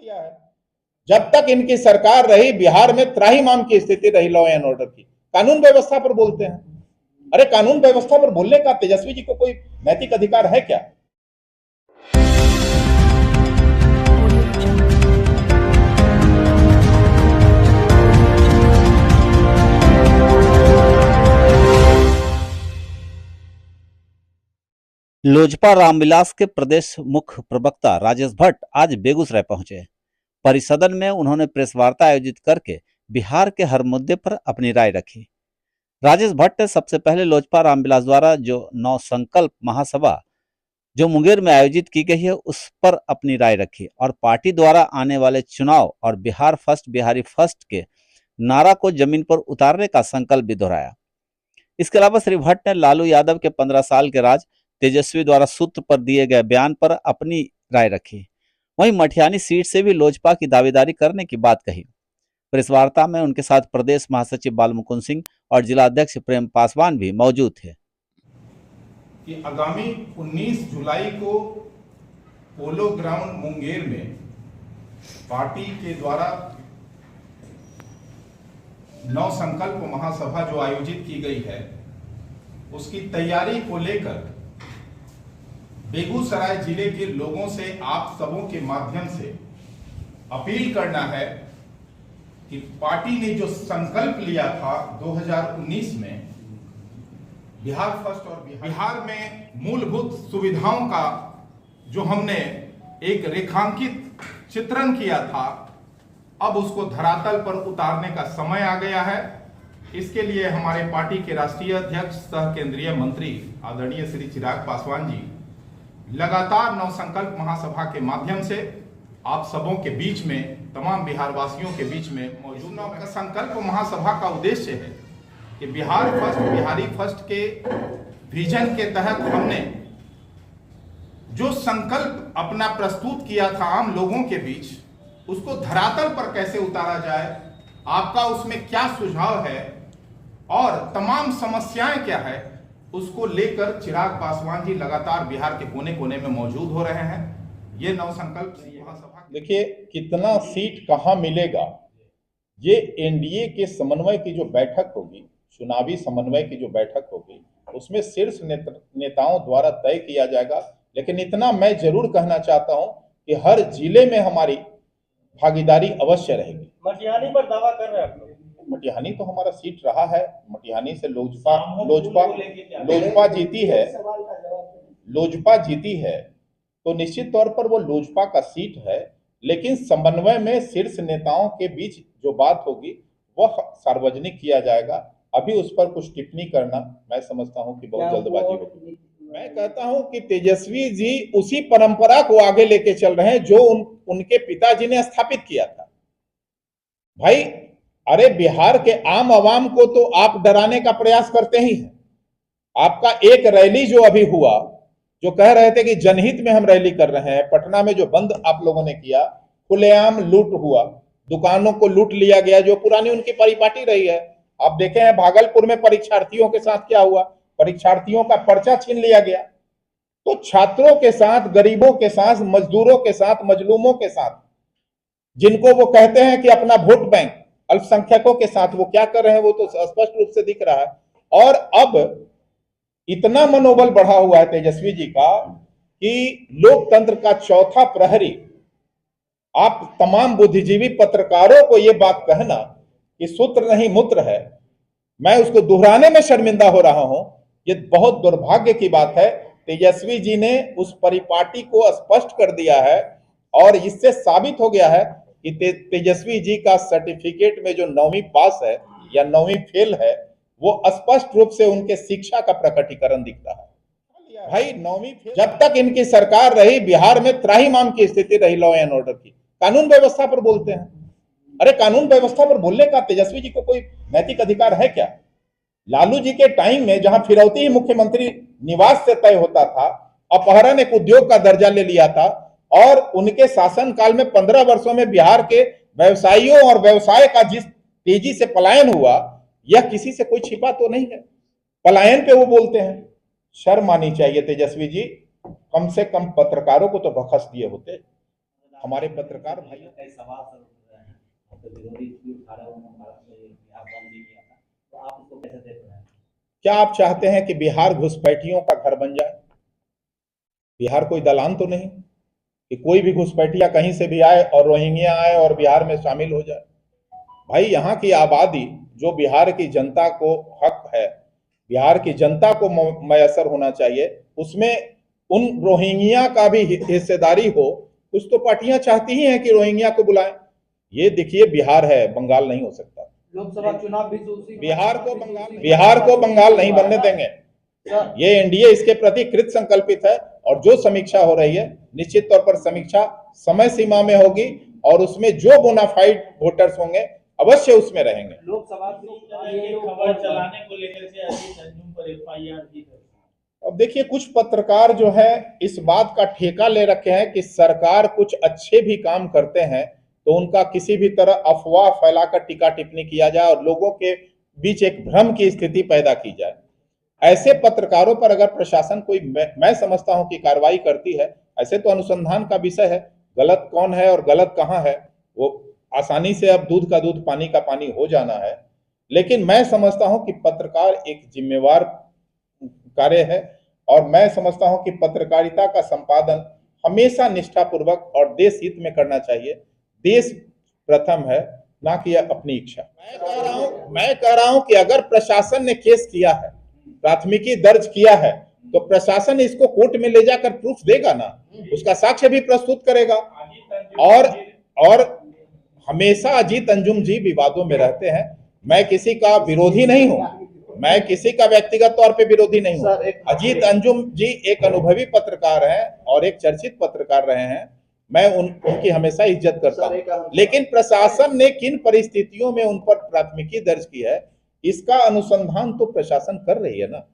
दिया है। जब तक इनकी सरकार रही बिहार में त्राहिमाम की स्थिति रही लॉ एंड ऑर्डर की। कानून व्यवस्था पर बोलते हैं। अरे कानून व्यवस्था पर बोलने का तेजस्वी जी को कोई नैतिक अधिकार है क्या? लोजपा रामविलास के प्रदेश मुख्य प्रवक्ता राजेश भट्ट आज बेगूसराय पहुंचे। परिसदन में उन्होंने प्रेस वार्ता आयोजित करके बिहार के हर मुद्दे पर अपनी राय रखी। राजेश भट्ट ने सबसे पहले लोजपा रामविलास द्वारा जो नौ संकल्प महासभा जो मुंगेर में आयोजित की गई है उस पर अपनी राय रखी और पार्टी द्वारा आने वाले चुनाव और बिहार फर्स्ट बिहारी फर्स्ट के नारा को जमीन पर उतारने का संकल्प भी दोहराया। इसके अलावा श्री भट्ट ने लालू यादव के 15 साल के राज, तेजस्वी द्वारा सूत्र पर दिए गए बयान पर अपनी राय रखी। वहीं मटिहानी सीट से भी लोजपा की दावेदारी करने की बात कही। प्रेस वार्ता में उनके साथ प्रदेश महासचिव बालमुकुंद सिंह और जिला अध्यक्ष प्रेम पासवान भी मौजूद थे। कि आगामी 19 जुलाई को पोलो ग्राउंड मुंगेर में पार्टी के द्वारा नौ संकल्प महासभा जो आयोजित की गई है उसकी तैयारी को लेकर बेगूसराय जिले के लोगों से आप सबों के माध्यम से अपील करना है कि पार्टी ने जो संकल्प लिया था 2019 में बिहार फर्स्ट और बिहार में मूलभूत सुविधाओं का जो हमने एक रेखांकित चित्रण किया था, अब उसको धरातल पर उतारने का समय आ गया है। इसके लिए हमारे पार्टी के राष्ट्रीय अध्यक्ष सह केंद्रीय मंत्री आदरणीय श्री चिराग पासवान जी लगातार नौ संकल्प महासभा के माध्यम से आप सबों के बीच में, तमाम बिहार वासियों के बीच में मौजूद नौ संकल्प महासभा का उद्देश्य है कि बिहार फर्स्ट बिहारी फर्स्ट के विजन के तहत हमने जो संकल्प अपना प्रस्तुत किया था आम लोगों के बीच, उसको धरातल पर कैसे उतारा जाए, आपका उसमें क्या सुझाव है और तमाम समस्याएं क्या है, उसको लेकर चिराग पासवान जी लगातार बिहार के कोने कोने में मौजूद हो रहे हैं। ये नौ संकल्प महासभा, देखिए कितना सीट कहां मिलेगा, ये एनडीए के समन्वय की जो बैठक होगी, चुनावी समन्वय की जो बैठक होगी, उसमें शीर्ष नेताओं द्वारा तय किया जाएगा। लेकिन इतना मैं जरूर कहना चाहता हूं कि हर जिले में हमारी भागीदारी अवश्य रहेगी। मटिहानी पर दावा कर रहे हैं आप लोग? मटिहानी तो हमारा सीट रहा है। मटिहानी से लोजपा जीती है, लोजपा जीती है, तो निश्चित तौर पर वो लोजपा का सीट है। लेकिन समन्वय में शीर्ष नेताओं के बीच जो बात होगी वह सार्वजनिक किया जाएगा। अभी उस पर कुछ टिप्पणी करना मैं समझता हूं कि बहुत जल्दबाजी होगी। मैं कहता हूं कि तेजस्वी जी उसी परंपरा को आगे लेके चल रहे हैं जो उनके पिताजी ने स्थापित किया था। भाई अरे बिहार के आम आवाम को तो आप डराने का प्रयास करते ही हैं। आपका एक रैली जो अभी हुआ, जो कह रहे थे कि जनहित में हम रैली कर रहे हैं, पटना में जो बंद आप लोगों ने किया, खुलेआम लूट हुआ, दुकानों को लूट लिया गया, जो पुरानी उनकी परिपाटी रही है। आप देखे हैं भागलपुर में परीक्षार्थियों के साथ क्या हुआ, परीक्षार्थियों का पर्चा छीन लिया गया। तो छात्रों के साथ, गरीबों के साथ, मजदूरों के साथ, मजलूमों के साथ, जिनको वो कहते हैं कि अपना वोट बैंक, अल्पसंख्यकों के साथ वो क्या कर रहे हैं वो तो स्पष्ट रूप से दिख रहा है। और अब इतना मनोबल बढ़ा हुआ है तेजस्वी जी का कि लोकतंत्र का चौथा प्रहरी, आप तमाम बुद्धिजीवी पत्रकारों को ये बात कहना कि सूत्र नहीं मूत्र है, मैं उसको दोहराने में शर्मिंदा हो रहा हूं। ये बहुत दुर्भाग्य की बात है। तेजस्वी जी ने उस परिपाटी को स्पष्ट कर दिया है और इससे साबित हो गया है कि तेजस्वी जी का सर्टिफिकेट में जो 9वीं पास है या 9वीं फेल है, वो स्पष्ट रूप से उनके शिक्षा का प्रकटीकरण दिखता है। भाई 9वीं फेल, जब तक इनकी सरकार रही बिहार में त्राहिमाम की स्थिति रही लॉ एंड ऑर्डर की। कानून व्यवस्था पर बोलते हैं। अरे कानून व्यवस्था पर बोलने का तेजस्वी जी को कोई नैतिक अधिकार है क्या? लालू जी के टाइम में जहां फिरौती ही मुख्यमंत्री निवास से तय होता था, अपहरण एक उद्योग का दर्जा ले लिया था और उनके शासनकाल में 15 वर्षों में बिहार के व्यवसायियों और व्यवसाय का जिस तेजी से पलायन हुआ, यह किसी से कोई छिपा तो नहीं है। पलायन पे वो बोलते हैं। शर्म आनी चाहिए तेजस्वी जी, कम से कम पत्रकारों को तो बखस दिए होते। हमारे पत्रकार भाइयों कई सवाल सर उठ रहे हैं, आपके विरोधी भी उठा रहे हैं, उन्होंने भारत में बिहार बंद भी किया था, तो आप इसको कैसे देख रहे हैं? क्या आप चाहते हैं कि बिहार घुसपैठियों का घर बन जाए? बिहार कोई दलान तो नहीं कि कोई भी घुसपैठिया कहीं से भी आए और रोहिंग्या आए और बिहार में शामिल हो जाए। भाई यहाँ की आबादी जो बिहार की जनता को हक है, बिहार की जनता को मयसर होना चाहिए, उसमें उन रोहिंग्या का भी हिस्सेदारी हो। कुछ तो पार्टियां चाहती ही हैं कि रोहिंग्या को बुलाएं। ये देखिए बिहार है, बंगाल नहीं हो सकता। लोकसभा चुनाव भी तो उसी बिहार को बंगाल नहीं बनने देंगे। ये एनडीए इसके प्रति कृत संकल्पित है और जो समीक्षा हो रही है निश्चित तौर पर समीक्षा समय सीमा में होगी और उसमें जो बोनाफाइड वोटर्स होंगे अवश्य उसमें रहेंगे। लोकसभा खबर चलाने को लेकर के अजीत अंजुम पर एफआईआर की। अब देखिए कुछ पत्रकार जो है इस बात का ठेका ले रखे हैं कि सरकार कुछ अच्छे भी काम करते हैं तो उनका किसी भी तरह अफवाह फैलाकर टीका टिप्पणी किया जाए और लोगों के बीच एक भ्रम की स्थिति पैदा की जाए। ऐसे पत्रकारों पर अगर प्रशासन कोई मैं समझता हूं कि कार्रवाई करती है, ऐसे तो अनुसंधान का विषय है, गलत कौन है और गलत कहां है वो आसानी से अब दूध का दूध पानी का पानी हो जाना है। लेकिन मैं समझता हूं कि पत्रकार एक जिम्मेवार कार्य है और मैं समझता हूं कि पत्रकारिता का संपादन हमेशा निष्ठापूर्वक और देश हित में करना चाहिए। देश प्रथम है, ना कि अपनी इच्छा। मैं कह रहा हूं कि अगर प्रशासन ने केस किया है, प्राथमिकी दर्ज किया है, तो प्रशासन इसको कोर्ट में ले जाकर प्रूफ देगा ना, उसका साक्ष्य भी प्रस्तुत करेगा। और हमेशा अजीत अंजुम जी विवादों में रहते हैं। मैं किसी का विरोधी नहीं हूं, मैं किसी का व्यक्तिगत तौर पे विरोधी नहीं हूं। अजीत अंजुम जी एक अनुभवी पत्रकार हैं और एक चर्चित पत्रकार रहे हैं, मैं उनकी हमेशा इज्जत करता हूं। लेकिन प्रशासन ने किन परिस्थितियों में उन पर प्राथमिकी दर्ज की है इसका अनुसंधान तो प्रशासन कर रही है ना।